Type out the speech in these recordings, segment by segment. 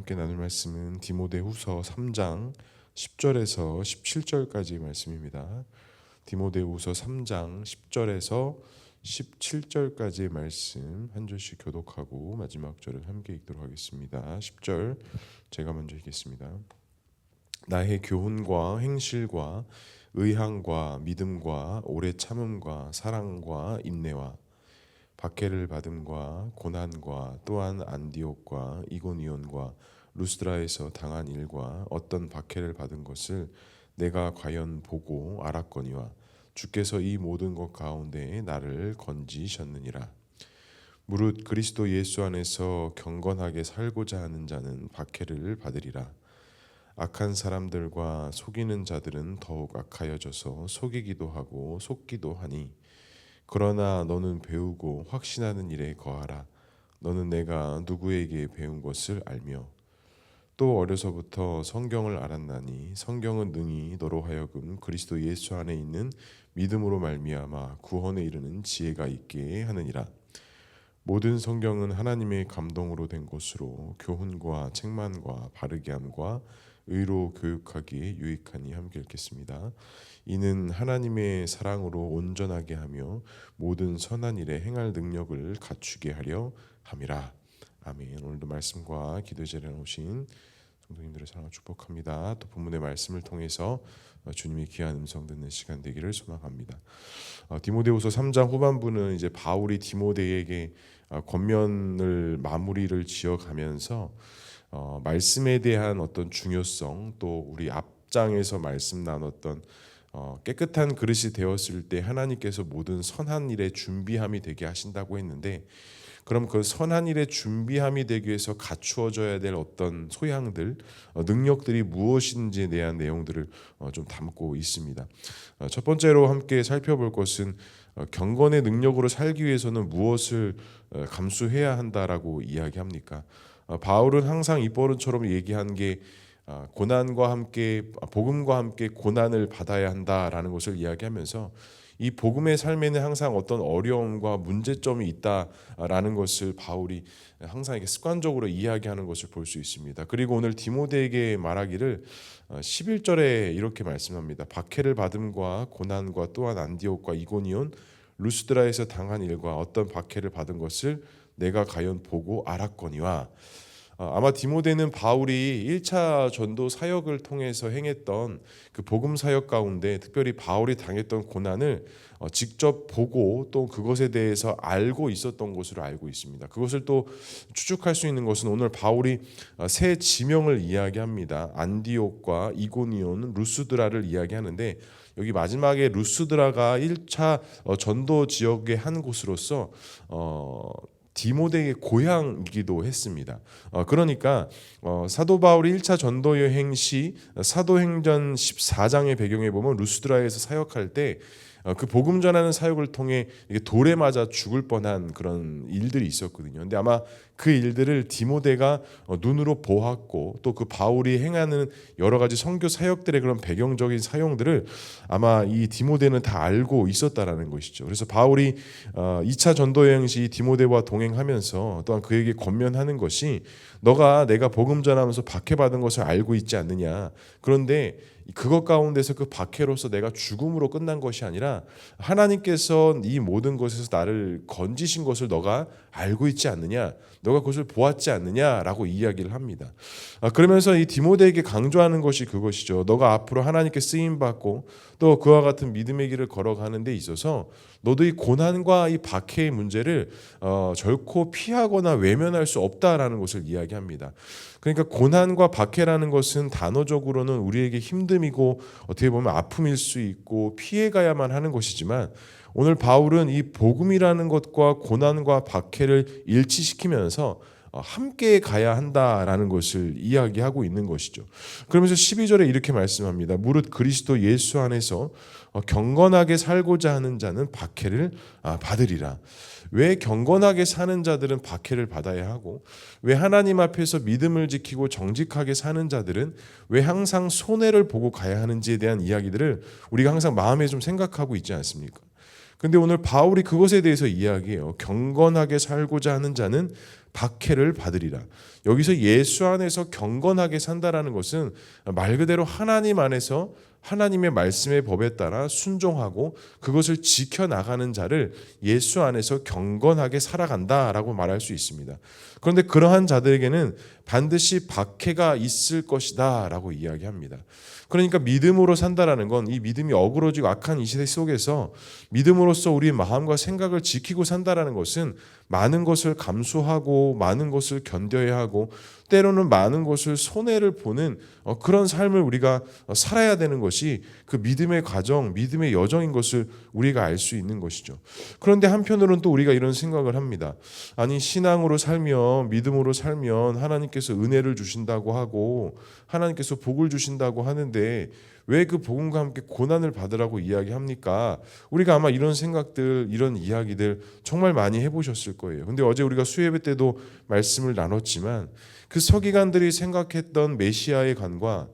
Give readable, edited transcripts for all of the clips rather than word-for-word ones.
함께 나눌 말씀은 디모데후서 3장 10절에서 17절까지 말씀입니다. 디모데후서 3장 10절에서 17절까지의 말씀 한 절씩 교독하고 마지막 절은 함께 읽도록 하겠습니다. 10절 제가 먼저 읽겠습니다. 나의 교훈과 행실과 의향과 믿음과 오래 참음과 사랑과 인내와 박해를 받음과 고난과 또한 안디옥과 이고니온과 루스드라에서 당한 일과 어떤 박해를 받은 것을 내가 과연 보고 알았거니와 주께서 이 모든 것 가운데 나를 건지셨느니라. 무릇 그리스도 예수 안에서 경건하게 살고자 하는 자는 박해를 받으리라. 악한 사람들과 속이는 자들은 더욱 악하여져서 속이기도 하고 속기도 하니 그러나 너는 배우고 확신하는 일에 거하라. 너는 내가 누구에게 배운 것을 알며 또 어려서부터 성경을 알았나니 성경은 능히 너로 하여금 그리스도 예수 안에 있는 믿음으로 말미암아 구원에 이르는 지혜가 있게 하느니라. 모든 성경은 하나님의 감동으로 된 것으로 교훈과 책망과 바르게 함과 의로 교육하기에 유익하니 함께 읽겠습니다. 이는 하나님의 사랑으로 온전하게 하며 모든 선한 일에 행할 능력을 갖추게 하려 함이라. 아멘. 오늘도 말씀과 기도의 자리에 오신 성도님들의 사랑을 축복합니다. 또 본문의 말씀을 통해서 주님의 귀한 음성 듣는 시간 되기를 소망합니다. 디모데후서 3장 후반부는 이제 바울이 디모데에게 권면을 마무리를 지어가면서 말씀에 대한 어떤 중요성, 또 우리 앞장에서 말씀 나눴던 깨끗한 그릇이 되었을 때 하나님께서 모든 선한 일에 준비함이 되게 하신다고 했는데, 그럼 그 선한 일에 준비함이 되기 위해서 갖추어져야 될 어떤 소양들, 능력들이 무엇인지에 대한 내용들을 좀 담고 있습니다. 첫 번째로 함께 살펴볼 것은 경건의 능력으로 살기 위해서는 무엇을 감수해야 한다라고 이야기합니까? 바울은 항상 입버릇처럼 얘기한 게 고난과 함께 복음과 함께 고난을 받아야 한다라는 것을 이야기하면서 이 복음의 삶에는 항상 어떤 어려움과 문제점이 있다라는 것을 바울이 항상 이렇게 습관적으로 이야기하는 것을 볼 수 있습니다. 그리고 오늘 디모데에게 말하기를 11절에 이렇게 말씀합니다. 박해를 받음과 고난과 또한 안디옥과 이고니온 루스드라에서 당한 일과 어떤 박해를 받은 것을 내가 과연 보고 알았거니와. 아마 디모데는 바울이 1차 전도 사역을 통해서 행했던 그 복음 사역 가운데 특별히 바울이 당했던 고난을 직접 보고 또 그것에 대해서 알고 있었던 것으로 알고 있습니다. 그것을 또 추측할 수 있는 것은 오늘 바울이 세 지명을 이야기합니다. 안디옥과 이고니온, 루스드라를 이야기하는데, 여기 마지막에 루스드라가 1차 전도 지역의 한 곳으로서 디모데의 고향이기도 했습니다. 그러니까 사도 바울이 1차 전도 여행 시 사도행전 14장의 배경에 보면 루스드라에서 사역할 때 그 복음 전하는 사역을 통해 돌에 맞아 죽을 뻔한 그런 일들이 있었거든요. 근데 아마 그 일들을 디모데가 눈으로 보았고 또 그 바울이 행하는 여러 가지 선교 사역들의 그런 배경적인 사용들을 아마 이 디모데는 다 알고 있었다라는 것이죠. 그래서 바울이 2차 전도 여행 시 디모데와 동행하면서 또한 그에게 권면하는 것이, 너가 내가 복음 전하면서 박해받은 것을 알고 있지 않느냐. 그런데 그것 가운데서 그 박해로서 내가 죽음으로 끝난 것이 아니라 하나님께서 이 모든 것에서 나를 건지신 것을 너가 알고 있지 않느냐, 너가 그것을 보았지 않느냐라고 이야기를 합니다. 그러면서 이 디모데에게 강조하는 것이 그것이죠. 너가 앞으로 하나님께 쓰임받고 또 그와 같은 믿음의 길을 걸어가는 데 있어서 너도 이 고난과 이 박해의 문제를 결코 피하거나 외면할 수 없다라는 것을 이야기합니다. 그러니까 고난과 박해라는 것은 단어적으로는 우리에게 힘듦이고 어떻게 보면 아픔일 수 있고 피해가야만 하는 것이지만, 오늘 바울은 이 복음이라는 것과 고난과 박해를 일치시키면서 함께 가야 한다라는 것을 이야기하고 있는 것이죠. 그러면서 12절에 이렇게 말씀합니다. 무릇 그리스도 예수 안에서 경건하게 살고자 하는 자는 박해를 받으리라. 왜 경건하게 사는 자들은 박해를 받아야 하고, 왜 하나님 앞에서 믿음을 지키고 정직하게 사는 자들은 왜 항상 손해를 보고 가야 하는지에 대한 이야기들을 우리가 항상 마음에 좀 생각하고 있지 않습니까? 근데 오늘 바울이 그것에 대해서 이야기해요. 경건하게 살고자 하는 자는 박해를 받으리라. 여기서 예수 안에서 경건하게 산다라는 것은 말 그대로 하나님 안에서 하나님의 말씀의 법에 따라 순종하고 그것을 지켜나가는 자를 예수 안에서 경건하게 살아간다라고 말할 수 있습니다. 그런데 그러한 자들에게는 반드시 박해가 있을 것이다 라고 이야기합니다. 그러니까 믿음으로 산다라는 건 이 믿음이 어그러지고 악한 이 시대 속에서 믿음으로써 우리의 마음과 생각을 지키고 산다라는 것은 많은 것을 감수하고 많은 것을 견뎌야 하고 때로는 많은 것을 손해를 보는 그런 삶을 우리가 살아야 되는 것이 그 믿음의 과정, 믿음의 여정인 것을 우리가 알 수 있는 것이죠. 그런데 한편으로는 또 우리가 이런 생각을 합니다. 아니 신앙으로 살면 믿음으로 살면 하나님께서 은혜를 주신다고 하고 하나님께서 복을 주신다고 하는데 왜 그 복음과 함께 고난을 받으라고 이야기합니까? 우리가 아마 이런 생각들, 이런 이야기들 정말 많이 해보셨을 거예요. 근데 어제 우리가 수요예배 때도 말씀을 나눴지만 그 서기관들이 생각했던 메시아의 관과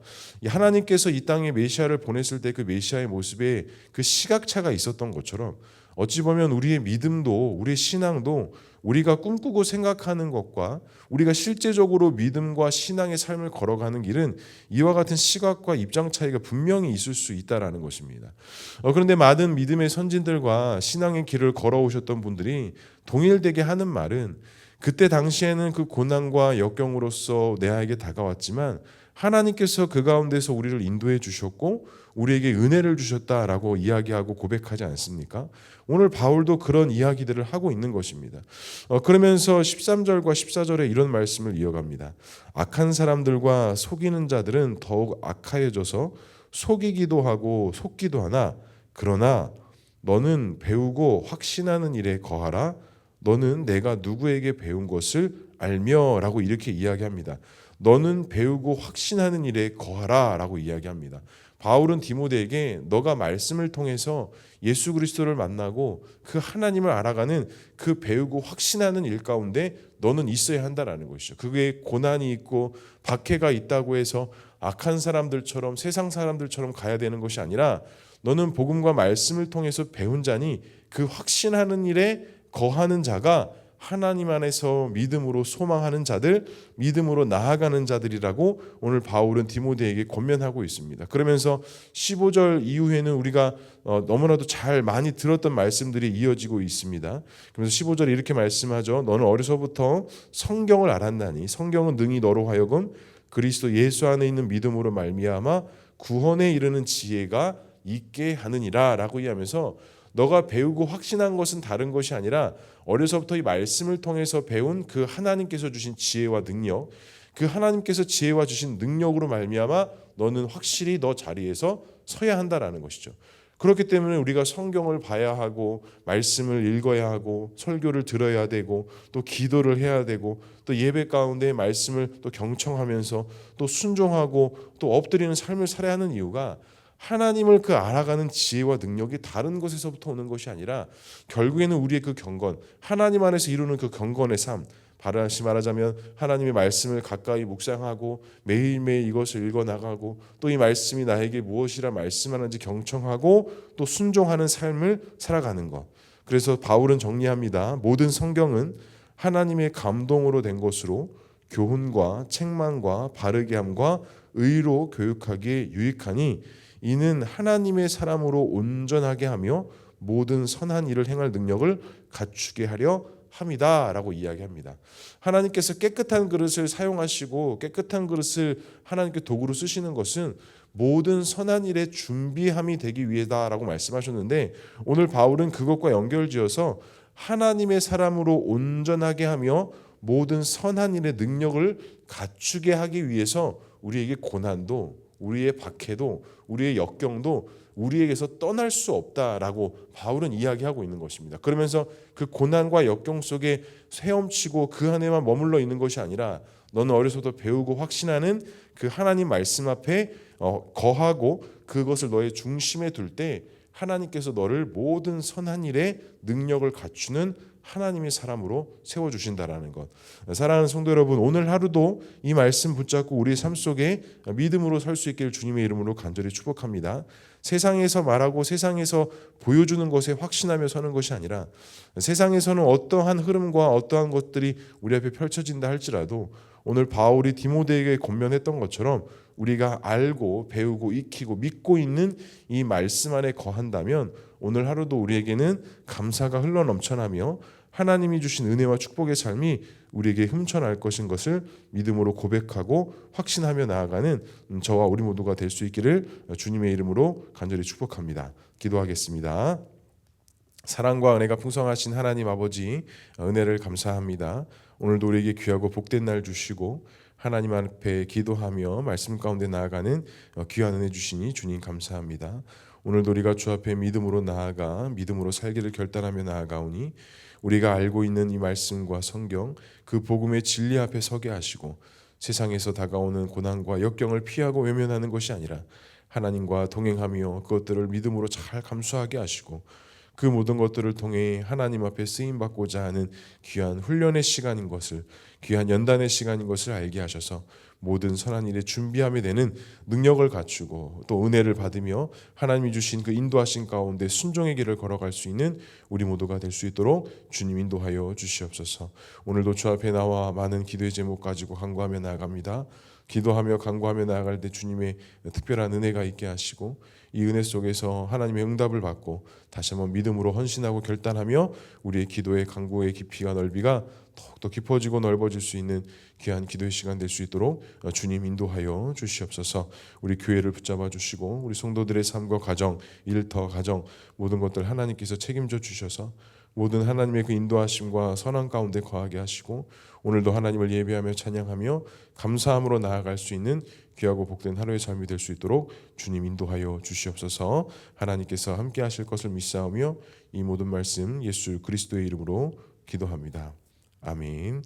하나님께서 이 땅에 메시아를 보냈을 때 그 메시아의 모습에 그 시각차가 있었던 것처럼 어찌 보면 우리의 믿음도 우리의 신앙도 우리가 꿈꾸고 생각하는 것과 우리가 실제적으로 믿음과 신앙의 삶을 걸어가는 길은 이와 같은 시각과 입장 차이가 분명히 있을 수 있다라는 것입니다. 그런데 많은 믿음의 선진들과 신앙의 길을 걸어오셨던 분들이 동일되게 하는 말은 그때 당시에는 그 고난과 역경으로서 내게 다가왔지만 하나님께서 그 가운데서 우리를 인도해 주셨고 우리에게 은혜를 주셨다라고 이야기하고 고백하지 않습니까? 오늘 바울도 그런 이야기들을 하고 있는 것입니다. 그러면서 13절과 14절에 이런 말씀을 이어갑니다. 악한 사람들과 속이는 자들은 더욱 악하여져서 속이기도 하고 속기도 하나 그러나 너는 배우고 확신하는 일에 거하라. 너는 내가 누구에게 배운 것을 알며 라고 이렇게 이야기합니다. 너는 배우고 확신하는 일에 거하라 라고 이야기합니다. 바울은 디모데에게 너가 말씀을 통해서 예수 그리스도를 만나고 그 하나님을 알아가는 그 배우고 확신하는 일 가운데 너는 있어야 한다라는 것이죠. 그게 고난이 있고 박해가 있다고 해서 악한 사람들처럼 세상 사람들처럼 가야 되는 것이 아니라 너는 복음과 말씀을 통해서 배운 자니 그 확신하는 일에 거하는 자가 하나님 안에서 믿음으로 소망하는 자들, 믿음으로 나아가는 자들이라고 오늘 바울은 디모데에게 권면하고 있습니다. 그러면서 15절 이후에는 우리가 너무나도 잘 많이 들었던 말씀들이 이어지고 있습니다. 그래서 15절에 이렇게 말씀하죠. 너는 어려서부터 성경을 알았나니 성경은 능히 너로 하여금 그리스도 예수 안에 있는 믿음으로 말미암아 구원에 이르는 지혜가 있게 하느니라 라고 이야기하면서 너가 배우고 확신한 것은 다른 것이 아니라 어려서부터 이 말씀을 통해서 배운 그 하나님께서 주신 지혜와 능력, 그 하나님께서 지혜와 주신 능력으로 말미암아 너는 확실히 너 자리에서 서야 한다라는 것이죠. 그렇기 때문에 우리가 성경을 봐야 하고 말씀을 읽어야 하고 설교를 들어야 되고 또 기도를 해야 되고 또 예배 가운데 말씀을 또 경청하면서 또 순종하고 또 엎드리는 삶을 살아야 하는 이유가 하나님을 그 알아가는 지혜와 능력이 다른 곳에서부터 오는 것이 아니라 결국에는 우리의 그 경건, 하나님 안에서 이루는 그 경건의 삶, 다시 말하자면 하나님의 말씀을 가까이 묵상하고 매일매일 이것을 읽어나가고 또 이 말씀이 나에게 무엇이라 말씀하는지 경청하고 또 순종하는 삶을 살아가는 것. 그래서 바울은 정리합니다. 모든 성경은 하나님의 감동으로 된 것으로 교훈과 책망과 바르게 함과 의로 교육하기에 유익하니 이는 하나님의 사람으로 온전하게 하며 모든 선한 일을 행할 능력을 갖추게 하려 함이다 라고 이야기합니다. 하나님께서 깨끗한 그릇을 사용하시고 깨끗한 그릇을 하나님께 도구로 쓰시는 것은 모든 선한 일에 준비함이 되기 위해다라고 말씀하셨는데 오늘 바울은 그것과 연결지어서 하나님의 사람으로 온전하게 하며 모든 선한 일의 능력을 갖추게 하기 위해서 우리에게 고난도 우리의 박해도 우리의 역경도 우리에게서 떠날 수 없다라고 바울은 이야기하고 있는 것입니다. 그러면서 그 고난과 역경 속에 헤엄치고 그 안에만 머물러 있는 것이 아니라 너는 어려서부터 배우고 확신하는 그 하나님 말씀 앞에 거하고 그것을 너의 중심에 둘 때 하나님께서 너를 모든 선한 일에 능력을 갖추는 하나님의 사람으로 세워주신다라는 것. 사랑하는 성도 여러분, 오늘 하루도 이 말씀 붙잡고 우리의 삶 속에 믿음으로 설 수 있기를 주님의 이름으로 간절히 축복합니다. 세상에서 말하고 세상에서 보여주는 것에 확신하며 서는 것이 아니라, 세상에서는 어떠한 흐름과 어떠한 것들이 우리 앞에 펼쳐진다 할지라도 오늘 바울이 디모데에게 권면했던 것처럼 우리가 알고 배우고 익히고 믿고 있는 이 말씀 안에 거한다면 오늘 하루도 우리에게는 감사가 흘러넘쳐나며 하나님이 주신 은혜와 축복의 삶이 우리에게 흠쳐날 것인 것을 믿음으로 고백하고 확신하며 나아가는 저와 우리 모두가 될 수 있기를 주님의 이름으로 간절히 축복합니다. 기도하겠습니다. 사랑과 은혜가 풍성하신 하나님 아버지, 은혜를 감사합니다. 오늘도 우리에게 귀하고 복된 날 주시고 하나님 앞에 기도하며 말씀 가운데 나아가는 귀한 은혜 주시니 주님 감사합니다. 오늘도 우리가 주 앞에 믿음으로 나아가 믿음으로 살기를 결단하며 나아가오니 우리가 알고 있는 이 말씀과 성경, 그 복음의 진리 앞에 서게 하시고 세상에서 다가오는 고난과 역경을 피하고 외면하는 것이 아니라 하나님과 동행하며 그것들을 믿음으로 잘 감수하게 하시고 그 모든 것들을 통해 하나님 앞에 쓰임받고자 하는 귀한 훈련의 시간인 것을, 귀한 연단의 시간인 것을 알게 하셔서 모든 선한 일에 준비하게 되는 능력을 갖추고 또 은혜를 받으며 하나님이 주신 그 인도하신 가운데 순종의 길을 걸어갈 수 있는 우리 모두가 될 수 있도록 주님 인도하여 주시옵소서. 오늘도 주 앞에 나와 많은 기도의 제목 가지고 간구하며 나아갑니다. 기도하며 간구하며 나아갈 때 주님의 특별한 은혜가 있게 하시고 이 은혜 속에서 하나님의 응답을 받고 다시 한번 믿음으로 헌신하고 결단하며 우리의 기도의 간구의 깊이와 넓이가 더욱더 깊어지고 넓어질 수 있는 귀한 기도의 시간 될 수 있도록 주님 인도하여 주시옵소서. 우리 교회를 붙잡아 주시고 우리 성도들의 삶과 가정, 일터, 가정 모든 것들 하나님께서 책임져 주셔서 모든 하나님의 그 인도하심과 선한 가운데 거하게 하시고 오늘도 하나님을 예배하며 찬양하며 감사함으로 나아갈 수 있는 귀하고 복된 하루의 삶이 될 수 있도록 주님 인도하여 주시옵소서. 하나님께서 함께 하실 것을 믿사오며 이 모든 말씀 예수 그리스도의 이름으로 기도합니다. 아멘.